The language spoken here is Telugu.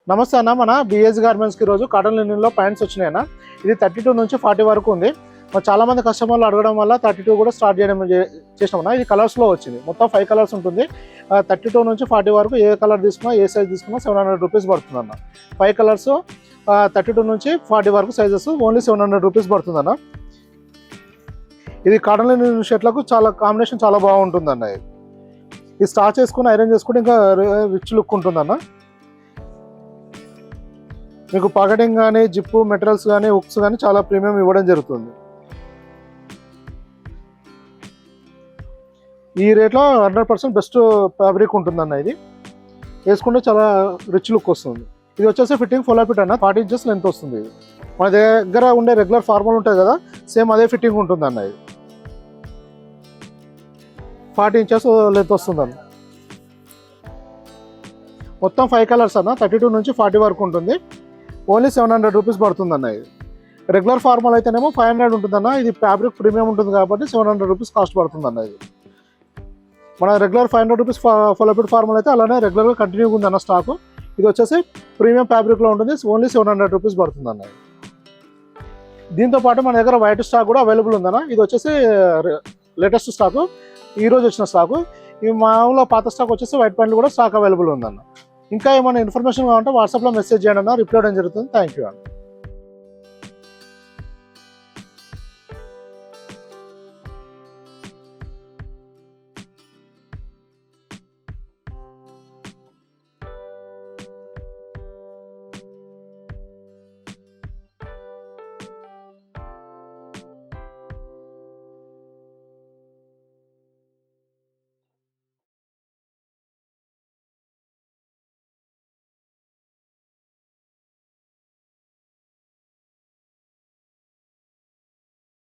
నమస్తే అన్న, మన బిఎస్ గార్మెంట్స్కి ఈరోజు కాటన్ లినిన్లో ప్యాంట్స్ వచ్చినాయి అన్న. ఇది 32 నుంచి 40 వరకు ఉంది. చాలా మంది కస్టమర్లు అడగడం వల్ల 32 కూడా స్టార్ట్ చేసినాం అన్న. ఇది కలర్స్లో వచ్చింది, మొత్తం 5 కలర్స్ ఉంటుంది. 32 నుంచి 40 వరకు ఏ కలర్ తీసుకున్నా ఏ సైజ్ తీసుకున్నా 700 రూపీస్ పడుతుంది అన్న. 5 కలర్స్ 32 నుంచి 40 వరకు సైజెస్ ఓన్లీ 700 రూపీస్ పడుతుంది అన్న. ఇది కాటన్ లినిన్ షర్ట్లకు చాలా కాంబినేషన్ చాలా బాగుంటుంది అన్న. ఇది స్టార్చ్ చేసుకుని ఐరన్ చేసుకుంటే ఇంకా రిచ్ లుక్ ఉంటుంది అన్న. మీకు పాకెటింగ్ కానీ జిప్పు మెటీరియల్స్ కానీ హుక్స్ కానీ చాలా ప్రీమియం ఇవ్వడం జరుగుతుంది. ఈ రేట్లో 100% బెస్ట్ ఫ్యాబ్రిక్ ఉంటుందన్న. ఇది వేసుకుంటే చాలా రిచ్ లుక్ వస్తుంది. ఇది వచ్చేసి ఫిట్టింగ్ ఫుల్ ఫిట్ అన్న, 40 ఇంచెస్ లెంత్ వస్తుంది. ఇది మన దగ్గర ఉండే రెగ్యులర్ ఫార్మల్ ఉంటుంది కదా, సేమ్ అదే ఫిట్టింగ్ ఉంటుంది అన్న. ఇది 40 ఇంచెస్ లెంత్ వస్తుంది అన్న. మొత్తం 5 కలర్స్ అన్న, 32 నుంచి 40 వరకు ఉంటుంది. ఓన్లీ 700 రూపీస్ పడుతుంది అన్న. ఇది రెగ్యులర్ ఫార్మల్ అయితేనేమో 500 ఉంటుందన్న. ఇది ఫ్యాబ్రిక్ ప్రీమియం ఉంటుంది కాబట్టి 700 రూపీస్ కాస్ట్ పడుతుంది అన్న. ఇది మన regular 500 rupees full fit formal అయితే అలానే రెగ్యులర్గా కంటిన్యూగా ఉంది అన్న స్టాకు. ఇది వచ్చేసి ప్రీమియం ఫ్యాబ్రిక్లో ఉంటుంది, ఓన్లీ 700 రూపీస్ పడుతుంది అన్న. దీంతో పాటు మన దగ్గర వైట్ స్టాక్ కూడా అవైలబుల్ ఉందన్న. ఇది వచ్చేసి లేటెస్ట్ స్టాకు, ఈరోజు వచ్చిన స్టాకు. ఈ మామూలుగా పాత స్టాక్ వచ్చేసి వైట్ ప్యాంట్లు కూడా స్టాక్ అవైలబుల్ ఉందన్న. ఇంకా ఏమైనా ఇన్ఫర్మేషన్ కావాలంటే వాట్సాప్లో మెసేజ్ చేయండి అన్న, రిప్లై చేయడం జరుగుతుంది. థ్యాంక్ యూ అన్న.